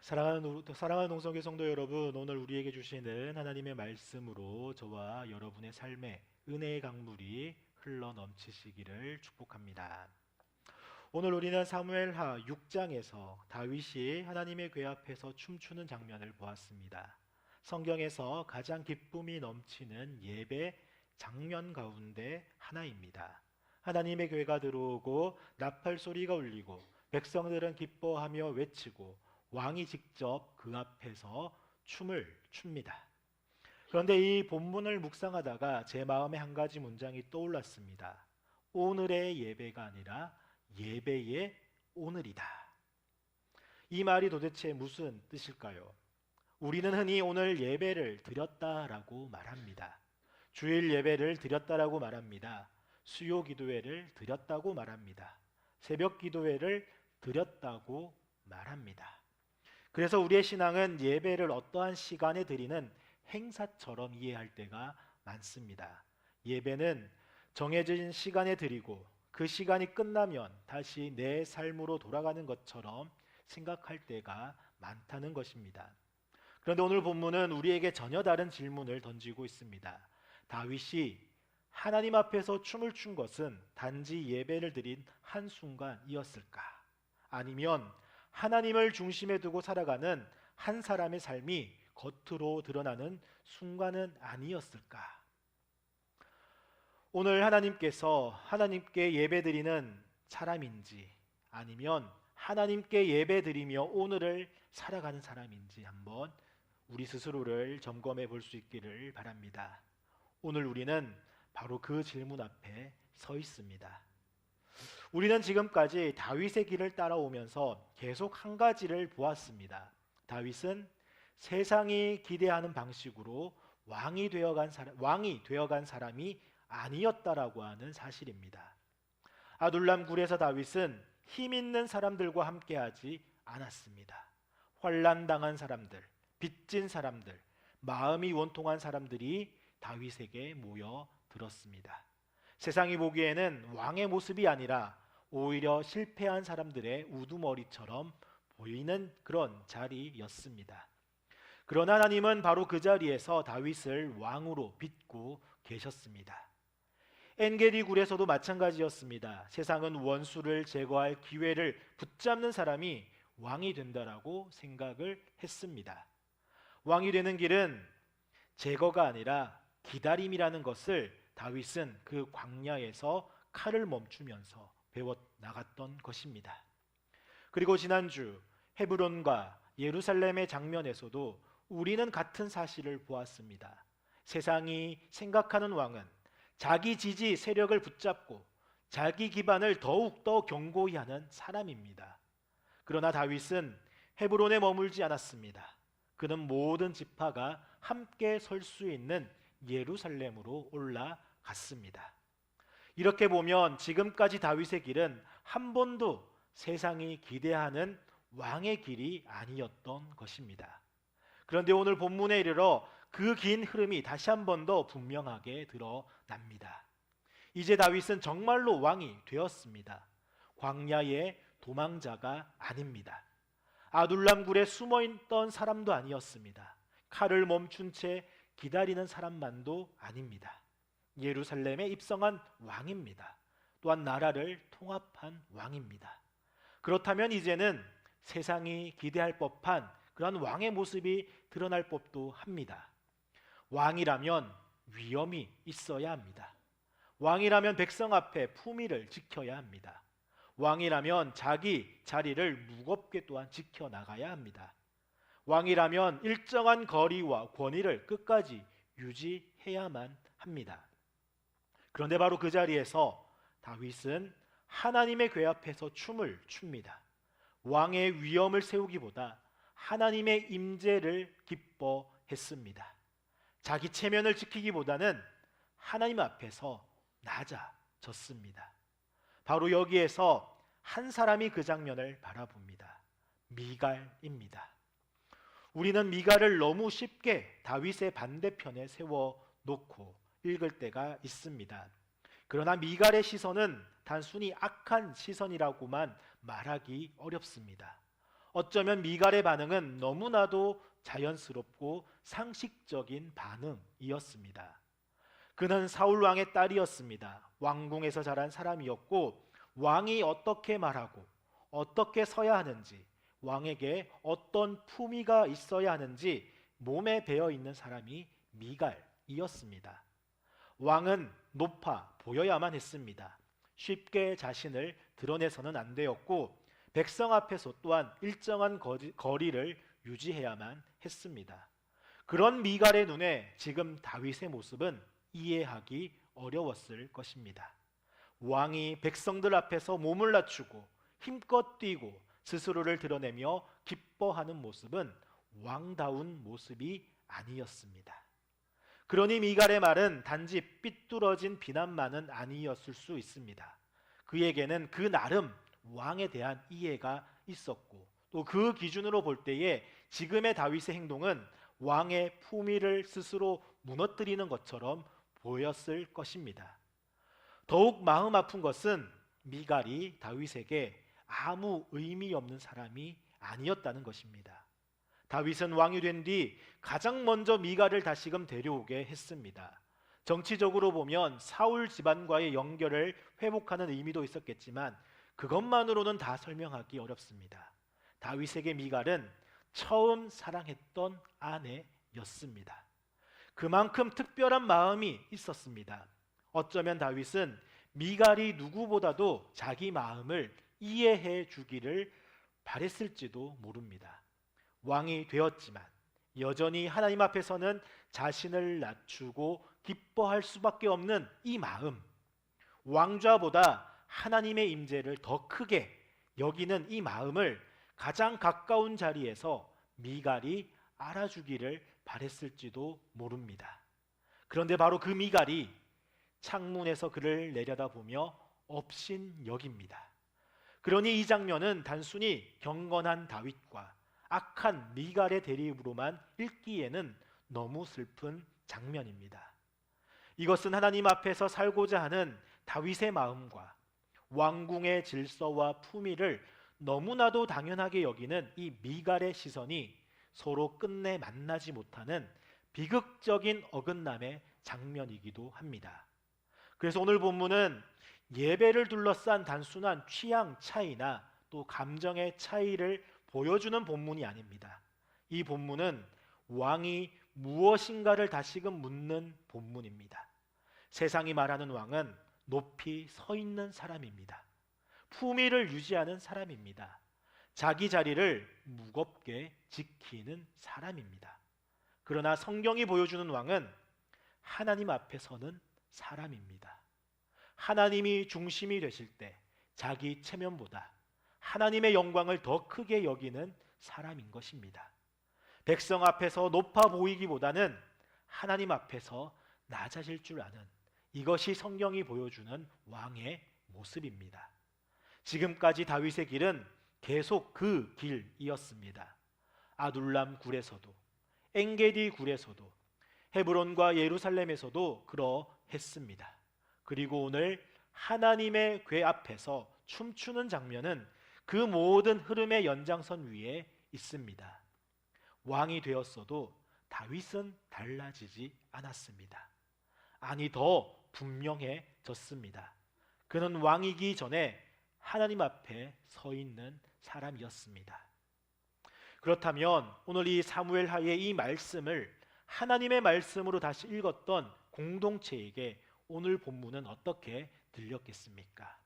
사랑하는 농성교 성도 여러분, 오늘 우리에게 주시는 하나님의 말씀으로 저와 여러분의 삶에 은혜의 강물이 흘러 넘치시기를 축복합니다. 오늘 우리는 사무엘하 6장에서 다윗이 하나님의 궤 앞에서 춤추는 장면을 보았습니다. 성경에서 가장 기쁨이 넘치는 예배 장면 가운데 하나입니다. 하나님의 궤가 들어오고 나팔 소리가 울리고 백성들은 기뻐하며 외치고 왕이 직접 그 앞에서 춤을 춥니다. 그런데 이 본문을 묵상하다가 제 마음에 한 가지 문장이 떠올랐습니다. 오늘의 예배가 아니라 예배의 오늘이다. 이 말이 도대체 무슨 뜻일까요? 우리는 흔히 오늘 예배를 드렸다라고 말합니다. 주일 예배를 드렸다라고 말합니다. 수요 기도회를 드렸다고 말합니다. 새벽 기도회를 드렸다고 말합니다. 그래서 우리의 신앙은 예배를 어떠한 시간에 드리는 행사처럼 이해할 때가 많습니다. 예배는 정해진 시간에 드리고 그 시간이 끝나면 다시 내 삶으로 돌아가는 것처럼 생각할 때가 많다는 것입니다. 그런데 오늘 본문은 우리에게 전혀 다른 질문을 던지고 있습니다. 다윗이 하나님 앞에서 춤을 춘 것은 단지 예배를 드린 한순간이었을까? 아니면 하나님을 중심에 두고 살아가는 한 사람의 삶이 겉으로 드러나는 순간은 아니었을까? 오늘 하나님께서 하나님께 예배드리는 사람인지 아니면 하나님께 예배드리며 오늘을 살아가는 사람인지 한번 우리 스스로를 점검해 볼 수 있기를 바랍니다. 오늘 우리는 바로 그 질문 앞에 서 있습니다. 우리는 지금까지 다윗의 길을 따라오면서 계속 한 가지를 보았습니다. 다윗은 세상이 기대하는 방식으로 왕이 되어간 사람이 아니었다라고 하는 사실입니다. 아둘람 굴에서 다윗은 힘 있는 사람들과 함께하지 않았습니다. 환난 당한 사람들, 빚진 사람들, 마음이 원통한 사람들이 다윗에게 모여 들었습니다. 세상이 보기에는 왕의 모습이 아니라 오히려 실패한 사람들의 우두머리처럼 보이는 그런 자리였습니다. 그러나 하나님은 바로 그 자리에서 다윗을 왕으로 빚고 계셨습니다. 엔게디 굴에서도 마찬가지였습니다. 세상은 원수를 제거할 기회를 붙잡는 사람이 왕이 된다라고 생각을 했습니다. 왕이 되는 길은 제거가 아니라 기다림이라는 것을 다윗은 그 광야에서 칼을 멈추면서 배워 나갔던 것입니다. 그리고 지난주 헤브론과 예루살렘의 장면에서도 우리는 같은 사실을 보았습니다. 세상이 생각하는 왕은 자기 지지 세력을 붙잡고 자기 기반을 더욱더 견고히 하는 사람입니다. 그러나 다윗은 헤브론에 머물지 않았습니다. 그는 모든 지파가 함께 설 수 있는 예루살렘으로 올라갔습니다. 이렇게 보면 지금까지 다윗의 길은 한 번도 세상이 기대하는 왕의 길이 아니었던 것입니다. 그런데 오늘 본문에 이르러 그 긴 흐름이 다시 한 번 더 분명하게 드러납니다. 이제 다윗은 정말로 왕이 되었습니다. 광야의 도망자가 아닙니다. 아둘람 굴에 숨어있던 사람도 아니었습니다. 칼을 멈춘 채 기다리는 사람만도 아닙니다. 예루살렘에 입성한 왕입니다. 또한 나라를 통합한 왕입니다. 그렇다면 이제는 세상이 기대할 법한 그런 왕의 모습이 드러날 법도 합니다. 왕이라면 위엄이 있어야 합니다. 왕이라면 백성 앞에 품위를 지켜야 합니다. 왕이라면 자기 자리를 무겁게 또한 지켜나가야 합니다. 왕이라면 일정한 거리와 권위를 끝까지 유지해야만 합니다. 그런데 바로 그 자리에서 다윗은 하나님의 궤 앞에서 춤을 춥니다. 왕의 위엄을 세우기보다 하나님의 임재를 기뻐했습니다. 자기 체면을 지키기보다는 하나님 앞에서 낮아졌습니다. 바로 여기에서 한 사람이 그 장면을 바라봅니다. 미갈입니다. 우리는 미갈을 너무 쉽게 다윗의 반대편에 세워놓고 읽을 때가 있습니다. 그러나 미갈의 시선은 단순히 악한 시선이라고만 말하기 어렵습니다. 어쩌면 미갈의 반응은 너무나도 자연스럽고 상식적인 반응이었습니다. 그는 사울 왕의 딸이었습니다. 왕궁에서 자란 사람이었고 왕이 어떻게 말하고 어떻게 서야 하는지, 왕에게 어떤 품위가 있어야 하는지 몸에 배어 있는 사람이 미갈이었습니다. 왕은 높아 보여야만 했습니다. 쉽게 자신을 드러내서는 안 되었고 백성 앞에서 또한 일정한 거리를 유지해야만 했습니다. 그런 미갈의 눈에 지금 다윗의 모습은 이해하기 어려웠을 것입니다. 왕이 백성들 앞에서 몸을 낮추고 힘껏 뛰고 스스로를 드러내며 기뻐하는 모습은 왕다운 모습이 아니었습니다. 그러니 미갈의 말은 단지 삐뚤어진 비난만은 아니었을 수 있습니다. 그에게는 그 나름 왕에 대한 이해가 있었고 또 그 기준으로 볼 때에 지금의 다윗의 행동은 왕의 품위를 스스로 무너뜨리는 것처럼 보였을 것입니다. 더욱 마음 아픈 것은 미갈이 다윗에게 아무 의미 없는 사람이 아니었다는 것입니다. 다윗은 왕이 된 뒤 가장 먼저 미갈을 다시금 데려오게 했습니다. 정치적으로 보면 사울 집안과의 연결을 회복하는 의미도 있었겠지만 그것만으로는 다 설명하기 어렵습니다. 다윗에게 미갈은 처음 사랑했던 아내였습니다. 그만큼 특별한 마음이 있었습니다. 어쩌면 다윗은 미갈이 누구보다도 자기 마음을 이해해 주기를 바랬을지도 모릅니다. 왕이 되었지만 여전히 하나님 앞에서는 자신을 낮추고 기뻐할 수밖에 없는 이 마음, 왕좌보다 하나님의 임재를 더 크게 여기는 이 마음을 가장 가까운 자리에서 미갈이 알아주기를 바랬을지도 모릅니다. 그런데 바로 그 미갈이 창문에서 그를 내려다보며 업신여깁니다. 그러니 이 장면은 단순히 경건한 다윗과 악한 미갈의 대립으로만 읽기에는 너무 슬픈 장면입니다. 이것은 하나님 앞에서 살고자 하는 다윗의 마음과 왕궁의 질서와 품위를 너무나도 당연하게 여기는 이 미갈의 시선이 서로 끝내 만나지 못하는 비극적인 어긋남의 장면이기도 합니다. 그래서 오늘 본문은 예배를 둘러싼 단순한 취향 차이나 또 감정의 차이를 보여주는 본문이 아닙니다. 이 본문은 왕이 무엇인가를 다시금 묻는 본문입니다. 세상이 말하는 왕은 높이 서 있는 사람입니다. 품위를 유지하는 사람입니다. 자기 자리를 무겁게 지키는 사람입니다. 그러나 성경이 보여주는 왕은 하나님 앞에 서는 사람입니다. 하나님이 중심이 되실 때 자기 체면보다 하나님의 영광을 더 크게 여기는 사람인 것입니다. 백성 앞에서 높아 보이기보다는 하나님 앞에서 낮아질 줄 아는 이것이 성경이 보여주는 왕의 모습입니다. 지금까지 다윗의 길은 계속 그 길이었습니다. 아둘람 굴에서도 엔게디 굴에서도 헤브론과 예루살렘에서도 그러했습니다. 그리고 오늘 하나님의 궤 앞에서 춤추는 장면은 그 모든 흐름의 연장선 위에 있습니다. 왕이 되었어도 다윗은 달라지지 않았습니다. 아니 더 분명해졌습니다. 그는 왕이기 전에 하나님 앞에 서 있는 사람이었습니다. 그렇다면 오늘 이 사무엘하의 이 말씀을 하나님의 말씀으로 다시 읽었던 공동체에게 오늘 본문은 어떻게 들렸겠습니까?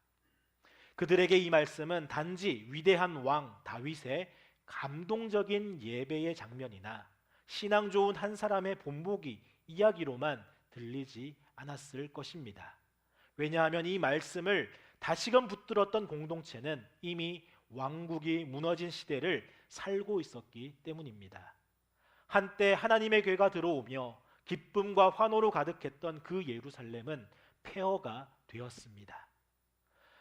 그들에게 이 말씀은 단지 위대한 왕 다윗의 감동적인 예배의 장면이나 신앙 좋은 한 사람의 본보기 이야기로만 들리지 않았을 것입니다. 왜냐하면 이 말씀을 다시금 붙들었던 공동체는 이미 왕국이 무너진 시대를 살고 있었기 때문입니다. 한때 하나님의 궤가 들어오며 기쁨과 환호로 가득했던 그 예루살렘은 폐허가 되었습니다.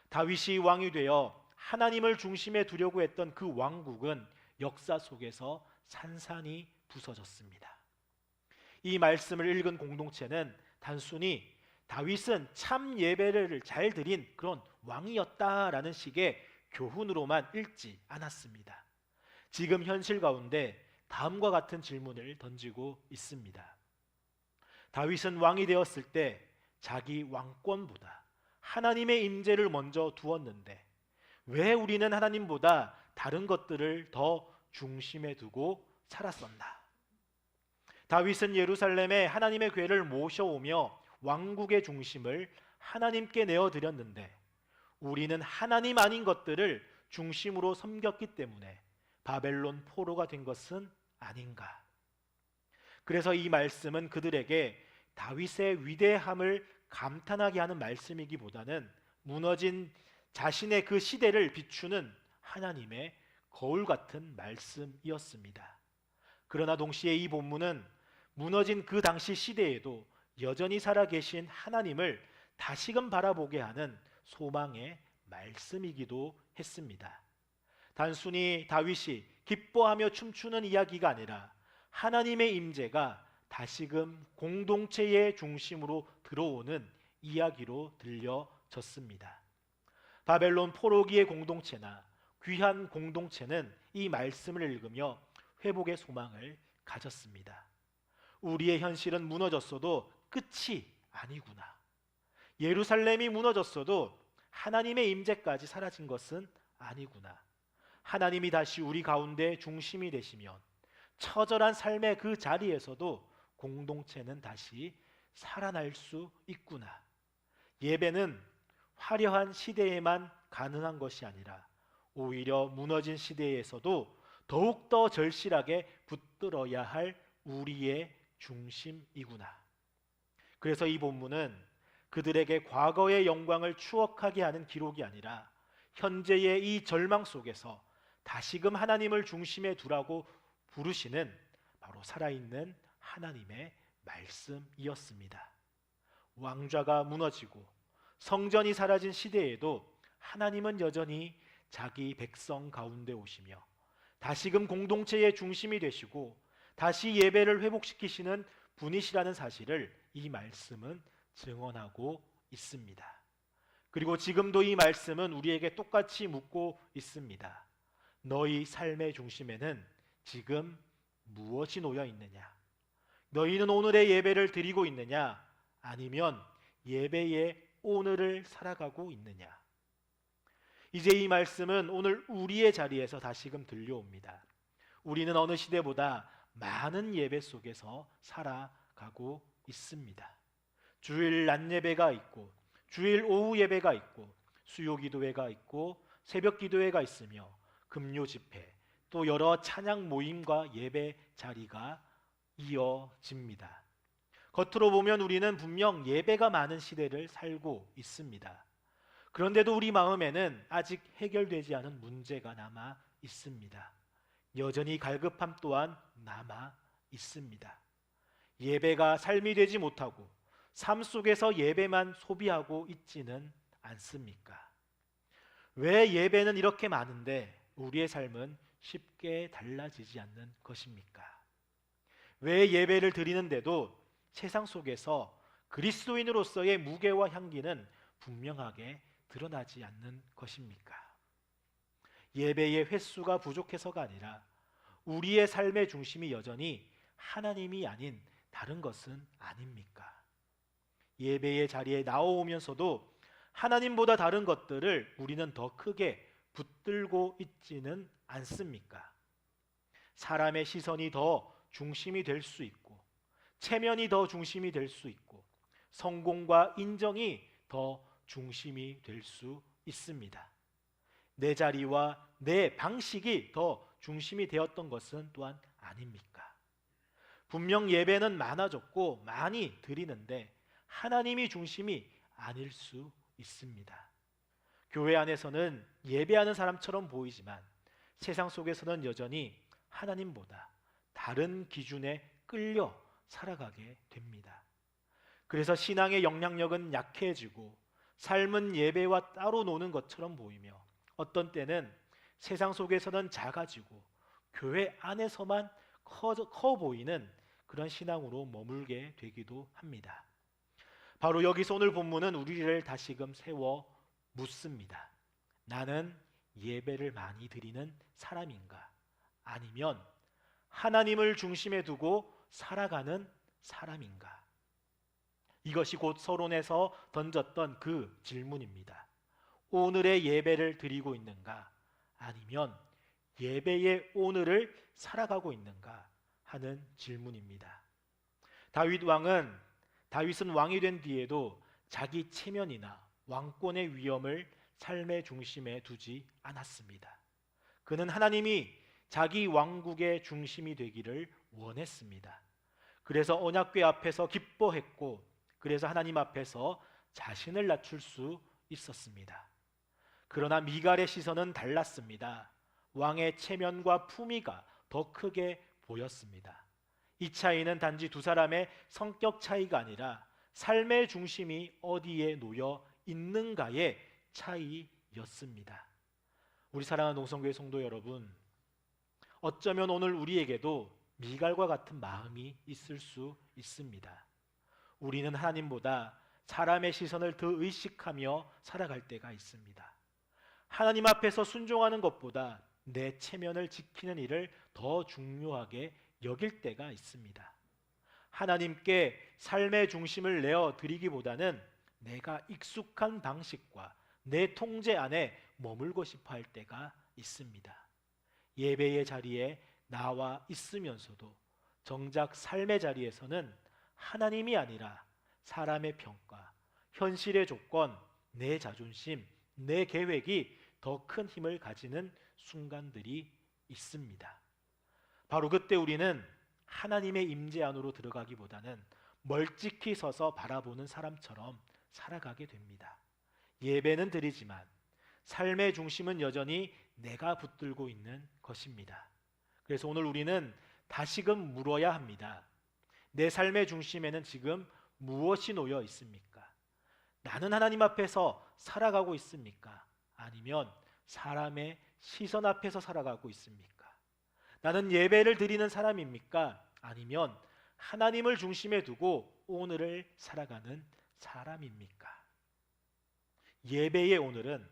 다윗이 왕이 되어 하나님을 중심에 두려고 했던 그 왕국은 역사 속에서 산산이 부서졌습니다. 이 말씀을 읽은 공동체는 단순히 다윗은 참 예배를 잘 드린 그런 왕이었다라는 식의 교훈으로만 읽지 않았습니다. 지금 현실 가운데 다음과 같은 질문을 던지고 있습니다. 다윗은 왕이 되었을 때 자기 왕권보다 하나님의 임재를 먼저 두었는데 왜 우리는 하나님보다 다른 것들을 더 중심에 두고 살았었나? 다윗은 예루살렘에 하나님의 궤를 모셔오며 왕국의 중심을 하나님께 내어드렸는데 우리는 하나님 아닌 것들을 중심으로 섬겼기 때문에 바벨론 포로가 된 것은 아닌가? 그래서 이 말씀은 그들에게 다윗의 위대함을 감탄하게 하는 말씀이기보다는 무너진 자신의 그 시대를 비추는 하나님의 거울 같은 말씀이었습니다. 그러나 동시에 이 본문은 무너진 그 당시 시대에도 여전히 살아계신 하나님을 다시금 바라보게 하는 소망의 말씀이기도 했습니다. 단순히 다윗이 기뻐하며 춤추는 이야기가 아니라 하나님의 임재가 다시금 공동체의 중심으로 들어오는 이야기로 들려졌습니다. 바벨론 포로기의 공동체나 귀한 공동체는 이 말씀을 읽으며 회복의 소망을 가졌습니다. 우리의 현실은 무너졌어도 끝이 아니구나. 예루살렘이 무너졌어도 하나님의 임재까지 사라진 것은 아니구나. 하나님이 다시 우리 가운데 중심이 되시면 처절한 삶의 그 자리에서도 공동체는 다시 살아날 수 있구나. 예배는 화려한 시대에만 가능한 것이 아니라 오히려 무너진 시대에서도 더욱더 절실하게 붙들어야 할 우리의 중심이구나. 그래서 이 본문은 그들에게 과거의 영광을 추억하게 하는 기록이 아니라 현재의 이 절망 속에서 다시금 하나님을 중심에 두라고 부르시는 바로 살아있는 하나님의 말씀이었습니다. 왕좌가 무너지고 성전이 사라진 시대에도 하나님은 여전히 자기 백성 가운데 오시며 다시금 공동체의 중심이 되시고 다시 예배를 회복시키시는 분이시라는 사실을 이 말씀은 증언하고 있습니다. 그리고 지금도 이 말씀은 우리에게 똑같이 묻고 있습니다. 너희 삶의 중심에는 지금 무엇이 놓여 있느냐? 너희는 오늘의 예배를 드리고 있느냐? 아니면 예배의 오늘을 살아가고 있느냐? 이제 이 말씀은 오늘 우리의 자리에서 다시금 들려옵니다. 우리는 어느 시대보다 많은 예배 속에서 살아가고 있습니다. 주일 낮 예배가 있고 주일 오후 예배가 있고 수요 기도회가 있고 새벽 기도회가 있으며 금요 집회 또 여러 찬양 모임과 예배 자리가 이어집니다. 겉으로 보면 우리는 분명 예배가 많은 시대를 살고 있습니다. 그런데도 우리 마음에는 아직 해결되지 않은 문제가 남아 있습니다. 여전히 갈급함 또한 남아 있습니다. 예배가 삶이 되지 못하고 삶 속에서 예배만 소비하고 있지는 않습니까? 왜 예배는 이렇게 많은데 우리의 삶은 쉽게 달라지지 않는 것입니까? 왜 예배를 드리는데도 세상 속에서 그리스도인으로서의 무게와 향기는 분명하게 드러나지 않는 것입니까? 예배의 횟수가 부족해서가 아니라 우리의 삶의 중심이 여전히 하나님이 아닌 다른 것은 아닙니까? 예배의 자리에 나오면서도 하나님보다 다른 것들을 우리는 더 크게 붙들고 있지는 않습니까? 사람의 시선이 더 중심이 될 수 있고 체면이 더 중심이 될 수 있고 성공과 인정이 더 중심이 될 수 있습니다. 내 자리와 내 방식이 더 중심이 되었던 것은 또한 아닙니까? 분명 예배는 많아졌고 많이 드리는데 하나님이 중심이 아닐 수 있습니다. 교회 안에서는 예배하는 사람처럼 보이지만 세상 속에서는 여전히 하나님보다 다른 기준에 끌려 살아가게 됩니다. 그래서 신앙의 영향력은 약해지고 삶은 예배와 따로 노는 것처럼 보이며 어떤 때는 세상 속에서는 작아지고 교회 안에서만 커 보이는 그런 신앙으로 머물게 되기도 합니다. 바로 여기서 오늘 본문은 우리를 다시금 세워 묻습니다. 나는 예배를 많이 드리는 사람인가? 아니면 하나님을 중심에 두고 살아가는 사람인가? 이것이 곧 서론에서 던졌던 그 질문입니다. 오늘의 예배를 드리고 있는가? 아니면 예배의 오늘을 살아가고 있는가? 하는 질문입니다. 다윗은 왕이 된 뒤에도 자기 체면이나 왕권의 위엄을 삶의 중심에 두지 않았습니다. 그는 하나님이 자기 왕국의 중심이 되기를 원했습니다. 그래서 언약궤 앞에서 기뻐했고, 그래서 하나님 앞에서 자신을 낮출 수 있었습니다. 그러나 미갈의 시선은 달랐습니다. 왕의 체면과 품위가 더 크게 보였습니다. 이 차이는 단지 두 사람의 성격 차이가 아니라 삶의 중심이 어디에 놓여 있는가의 차이였습니다. 우리 사랑하는 농성교회 성도 여러분, 어쩌면 오늘 우리에게도 미갈과 같은 마음이 있을 수 있습니다. 우리는 하나님보다 사람의 시선을 더 의식하며 살아갈 때가 있습니다. 하나님 앞에서 순종하는 것보다 내 체면을 지키는 일을 더 중요하게 여길 때가 있습니다. 하나님께 삶의 중심을 내어 드리기보다는 내가 익숙한 방식과 내 통제 안에 머물고 싶어 할 때가 있습니다. 예배의 자리에 나와 있으면서도 정작 삶의 자리에서는 하나님이 아니라 사람의 평가, 현실의 조건, 내 자존심, 내 계획이 더 큰 힘을 가지는 순간들이 있습니다. 바로 그때 우리는 하나님의 임재 안으로 들어가기보다는 멀찍이 서서 바라보는 사람처럼 살아가게 됩니다. 예배는 드리지만 삶의 중심은 여전히 내가 붙들고 있는 것입니다. 그래서 오늘 우리는 다시금 물어야 합니다. 내 삶의 중심에는 지금 무엇이 놓여 있습니까? 나는 하나님 앞에서 살아가고 있습니까? 아니면 사람의 시선 앞에서 살아가고 있습니까? 나는 예배를 드리는 사람입니까? 아니면 하나님을 중심에 두고 오늘을 살아가는 사람입니까? 예배의 오늘은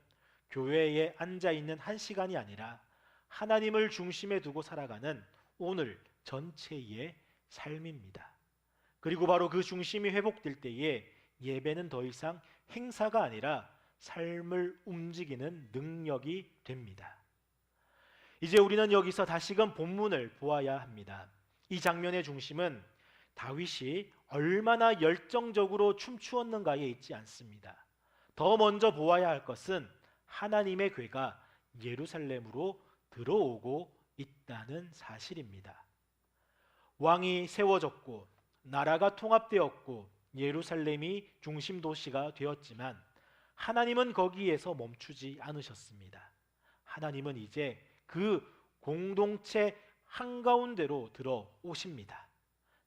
교회에 앉아있는 한 시간이 아니라 하나님을 중심에 두고 살아가는 오늘 전체의 삶입니다. 그리고 바로 그 중심이 회복될 때에 예배는 더 이상 행사가 아니라 삶을 움직이는 능력이 됩니다. 이제 우리는 여기서 다시금 본문을 보아야 합니다. 이 장면의 중심은 다윗이 얼마나 열정적으로 춤추었는가에 있지 않습니다. 더 먼저 보아야 할 것은 하나님의 궤가 예루살렘으로 들어오고 있다는 사실입니다. 왕이 세워졌고 나라가 통합되었고 예루살렘이 중심 도시가 되었지만 하나님은 거기에서 멈추지 않으셨습니다. 하나님은 이제 그 공동체 한가운데로 들어오십니다.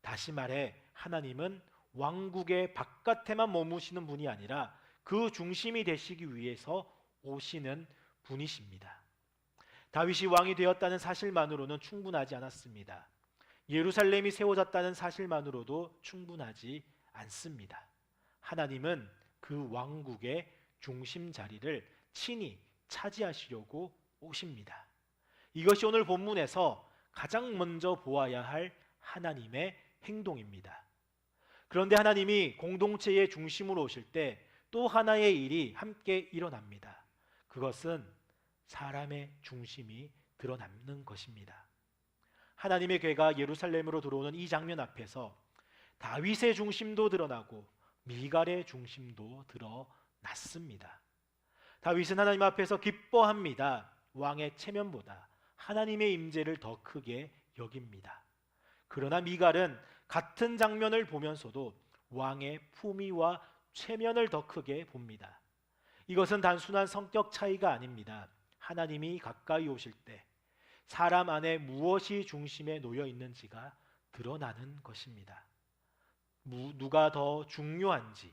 다시 말해 하나님은 왕국의 바깥에만 머무시는 분이 아니라 그 중심이 되시기 위해서 오시는 분이십니다. 다윗이 왕이 되었다는 사실만으로는 충분하지 않았습니다. 예루살렘이 세워졌다는 사실만으로도 충분하지 않습니다. 하나님은 그 왕국의 중심 자리를 친히 차지하시려고 오십니다. 이것이 오늘 본문에서 가장 먼저 보아야 할 하나님의 행동입니다. 그런데 하나님이 공동체의 중심으로 오실 때 또 하나의 일이 함께 일어납니다. 그것은 사람의 중심이 드러나는 것입니다. 하나님의 궤가 예루살렘으로 들어오는 이 장면 앞에서 다윗의 중심도 드러나고 미갈의 중심도 드러났습니다. 다윗은 하나님 앞에서 기뻐합니다. 왕의 체면보다 하나님의 임재를 더 크게 여깁니다. 그러나 미갈은 같은 장면을 보면서도 왕의 품위와 체면을 더 크게 봅니다. 이것은 단순한 성격 차이가 아닙니다. 하나님이 가까이 오실 때 사람 안에 무엇이 중심에 놓여 있는지가 드러나는 것입니다. 누가 더 중요한지,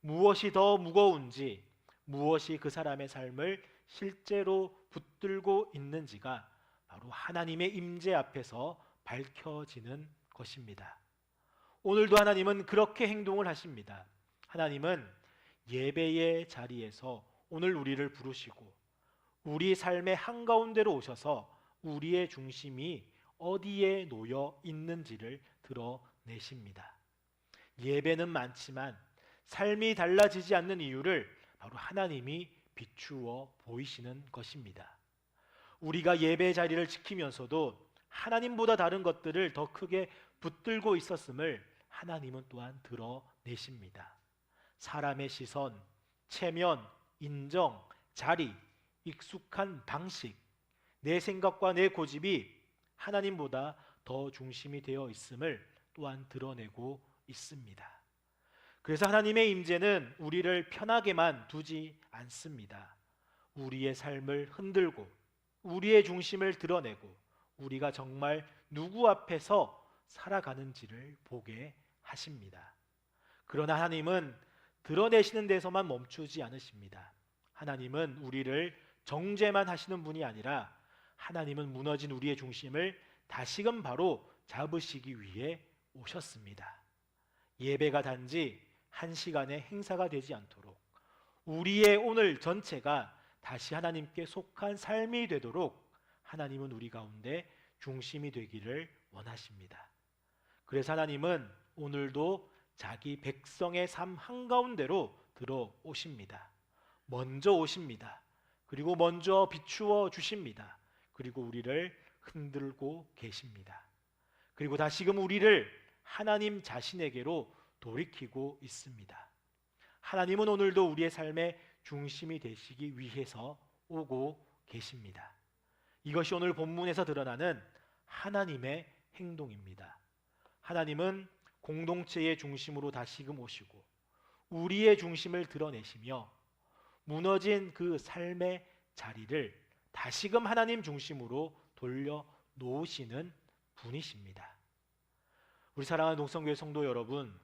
무엇이 더 무거운지, 무엇이 그 사람의 삶을 실제로 붙들고 있는지가 바로 하나님의 임재 앞에서 밝혀지는 것입니다. 오늘도 하나님은 그렇게 행동을 하십니다. 하나님은 예배의 자리에서 오늘 우리를 부르시고 우리 삶의 한가운데로 오셔서 우리의 중심이 어디에 놓여 있는지를 드러내십니다. 예배는 많지만 삶이 달라지지 않는 이유를 바로 하나님이 비추어 보이시는 것입니다. 우리가 예배 자리를 지키면서도 하나님보다 다른 것들을 더 크게 붙들고 있었음을 하나님은 또한 드러내십니다. 사람의 시선, 체면, 인정, 자리, 익숙한 방식, 내 생각과 내 고집이 하나님보다 더 중심이 되어 있음을 또한 드러내고 있습니다. 그래서 하나님의 임재는 우리를 편하게만 두지 않습니다. 우리의 삶을 흔들고 우리의 중심을 드러내고 우리가 정말 누구 앞에서 살아가는지를 보게 하십니다. 그러나 하나님은 드러내시는 데서만 멈추지 않으십니다. 하나님은 우리를 정죄만 하시는 분이 아니라 하나님은 무너진 우리의 중심을 다시금 바로 잡으시기 위해 오셨습니다. 예배가 단지 한 시간의 행사가 되지 않도록 우리의 오늘 전체가 다시 하나님께 속한 삶이 되도록 하나님은 우리 가운데 중심이 되기를 원하십니다. 그래서 하나님은 오늘도 자기 백성의 삶 한가운데로 들어오십니다. 먼저 오십니다. 그리고 먼저 비추어 주십니다. 그리고 우리를 흔들고 계십니다. 그리고 다시금 우리를 하나님 자신에게로 돌이키고 있습니다. 하나님은 오늘도 우리의 삶의 중심이 되시기 위해서 오고 계십니다. 이것이 오늘 본문에서 드러나는 하나님의 행동입니다. 하나님은 공동체의 중심으로 다시금 오시고 우리의 중심을 드러내시며 무너진 그 삶의 자리를 다시금 하나님 중심으로 돌려 놓으시는 분이십니다. 우리 사랑하는 농성교회 성도 여러분,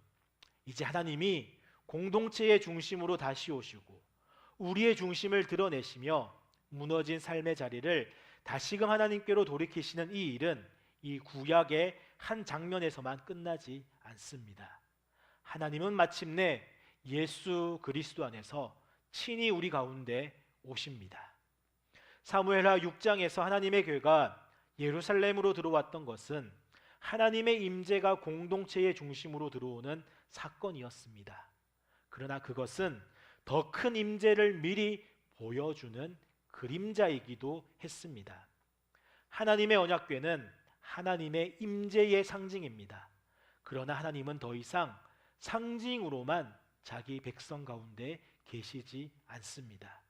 이제 하나님이 공동체의 중심으로 다시 오시고 우리의 중심을 드러내시며 무너진 삶의 자리를 다시금 하나님께로 돌이키시는 이 일은 이 구약의 한 장면에서만 끝나지 않습니다. 하나님은 마침내 예수 그리스도 안에서 친히 우리 가운데 오십니다. 사무엘하 6장에서 하나님의 교회가 예루살렘으로 들어왔던 것은 하나님의 임재가 공동체의 중심으로 들어오는 사건이었습니다. 그러나 그것은 더 큰 임재를 미리 보여주는 그림자이기도 했습니다. 하나님의 언약궤는 하나님의 임재의 상징입니다. 그러나 하나님은 더 이상 상징으로만 자기 백성 가운데 계시지 않습니다.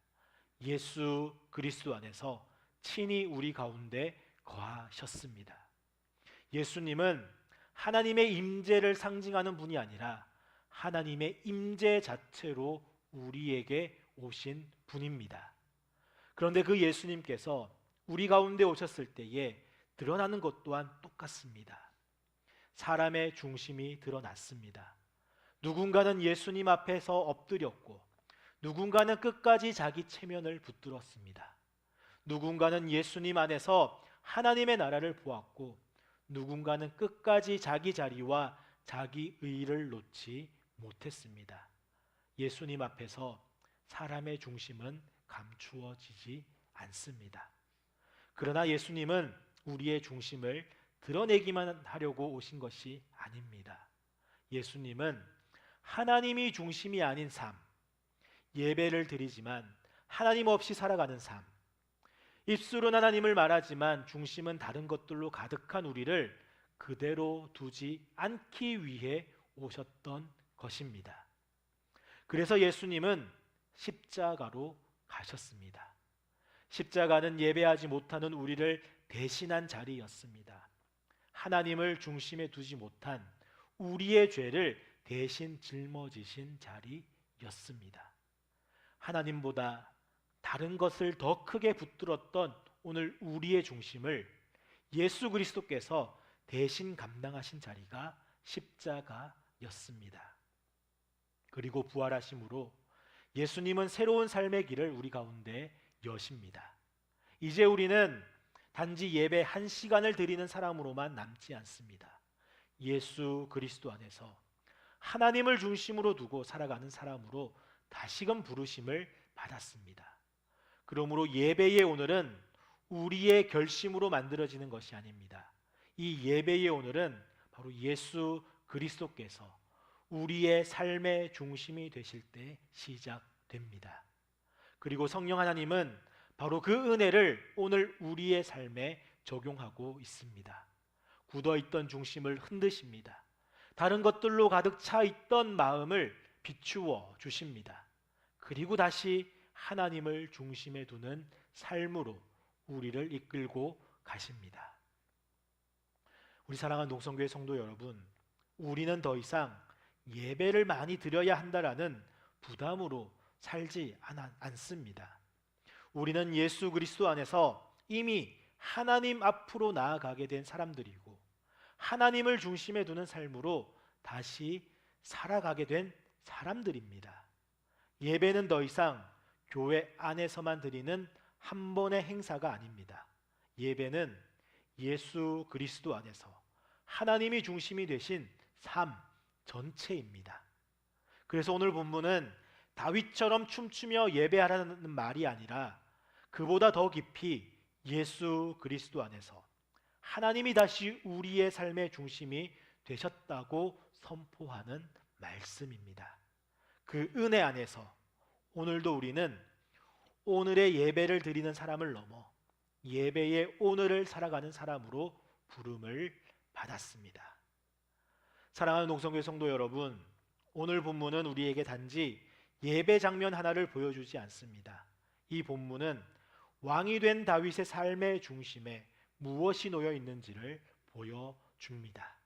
예수 그리스도 안에서 친히 우리 가운데 거하셨습니다. 예수님은 하나님의 임재를 상징하는 분이 아니라 하나님의 임재 자체로 우리에게 오신 분입니다. 그런데 그 예수님께서 우리 가운데 오셨을 때에 드러나는 것 또한 똑같습니다. 사람의 중심이 드러났습니다. 누군가는 예수님 앞에서 엎드렸고 누군가는 끝까지 자기 체면을 붙들었습니다. 누군가는 예수님 안에서 하나님의 나라를 보았고 누군가는 끝까지 자기 자리와 자기 의의를 놓지 못했습니다. 예수님 앞에서 사람의 중심은 감추어지지 않습니다. 그러나 예수님은 우리의 중심을 드러내기만 하려고 오신 것이 아닙니다. 예수님은 하나님이 중심이 아닌 삶, 예배를 드리지만 하나님 없이 살아가는 삶, 입술은 하나님을 말하지만 중심은 다른 것들로 가득한 우리를 그대로 두지 않기 위해 오셨던 것입니다. 그래서 예수님은 십자가로 가셨습니다. 십자가는 예배하지 못하는 우리를 대신한 자리였습니다. 하나님을 중심에 두지 못한 우리의 죄를 대신 짊어지신 자리였습니다. 하나님보다 다른 것을 더 크게 붙들었던 오늘 우리의 중심을 예수 그리스도께서 대신 감당하신 자리가 십자가였습니다. 그리고 부활하심으로 예수님은 새로운 삶의 길을 우리 가운데 여십니다. 이제 우리는 단지 예배 한 시간을 드리는 사람으로만 남지 않습니다. 예수 그리스도 안에서 하나님을 중심으로 두고 살아가는 사람으로 다시금 부르심을 받았습니다. 그러므로 예배의 오늘은 우리의 결심으로 만들어지는 것이 아닙니다. 이 예배의 오늘은 바로 예수 그리스도께서 우리의 삶의 중심이 되실 때 시작됩니다. 그리고 성령 하나님은 바로 그 은혜를 오늘 우리의 삶에 적용하고 있습니다. 굳어있던 중심을 흔드십니다. 다른 것들로 가득 차 있던 마음을 비추어 주십니다. 그리고 다시 하나님을 중심에 두는 삶으로 우리를 이끌고 가십니다. 우리 사랑하는 농성교회 성도 여러분, 우리는 더 이상 예배를 많이 드려야 한다라는 부담으로 살지 않습니다. 우리는 예수 그리스도 안에서 이미 하나님 앞으로 나아가게 된 사람들이고 하나님을 중심에 두는 삶으로 다시 살아가게 된 사람들입니다. 예배는 더 이상 교회 안에서만 드리는 한 번의 행사가 아닙니다. 예배는 예수 그리스도 안에서 하나님이 중심이 되신 삶 전체입니다. 그래서 오늘 본문은 다윗처럼 춤추며 예배하라는 말이 아니라 그보다 더 깊이 예수 그리스도 안에서 하나님이 다시 우리의 삶의 중심이 되셨다고 선포하는 말씀입니다. 그 은혜 안에서 오늘도 우리는 오늘의 예배를 드리는 사람을 넘어 예배의 오늘을 살아가는 사람으로 부름을 받았습니다. 사랑하는 농성교회 성도 여러분, 오늘 본문은 우리에게 단지 예배 장면 하나를 보여주지 않습니다. 이 본문은 왕이 된 다윗의 삶의 중심에 무엇이 놓여 있는지를 보여줍니다.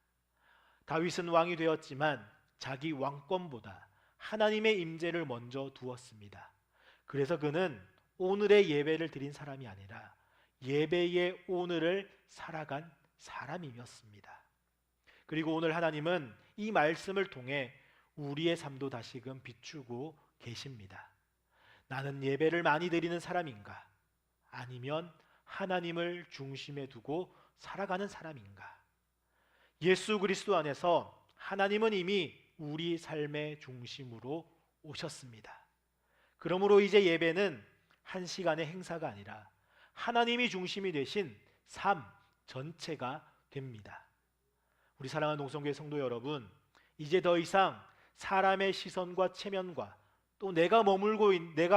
다윗은 왕이 되었지만 자기 왕권보다 하나님의 임재를 먼저 두었습니다. 그래서 그는 오늘의 예배를 드린 사람이 아니라 예배의 오늘을 살아간 사람이었습니다. 그리고 오늘 하나님은 이 말씀을 통해 우리의 삶도 다시금 비추고 계십니다. 나는 예배를 많이 드리는 사람인가? 아니면 하나님을 중심에 두고 살아가는 사람인가? 예수 그리스도 안에서 하나님은 이미 우리 삶의 중심으로 오셨습니다. 그러므로 이제 예배는 한 시간의 행사가 아니라 하나님이 중심이 되신 삶 전체가 됩니다. 우리 사랑하는 농성교회 성도 여러분, 이제 더 이상 사람의 시선과 체면과 또 내가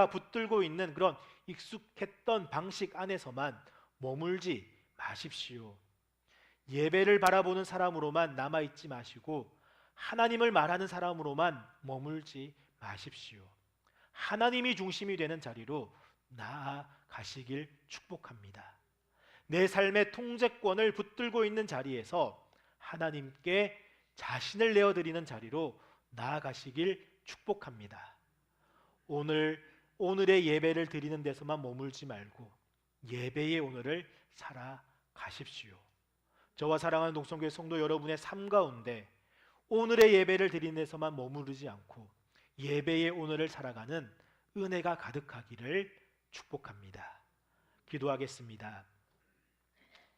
붙들고 있는 그런 익숙했던 방식 안에서만 머물지 마십시오. 예배를 바라보는 사람으로만 남아있지 마시고 하나님을 말하는 사람으로만 머물지 마십시오. 하나님이 중심이 되는 자리로 나아가시길 축복합니다. 내 삶의 통제권을 붙들고 있는 자리에서 하나님께 자신을 내어드리는 자리로 나아가시길 축복합니다. 오늘의 예배를 드리는 데서만 머물지 말고 예배의 오늘을 살아가십시오. 저와 사랑하는 농성교회 성도 여러분의 삶 가운데 오늘의 예배를 드리는 데서만 머무르지 않고 예배의 오늘을 살아가는 은혜가 가득하기를 축복합니다. 기도하겠습니다.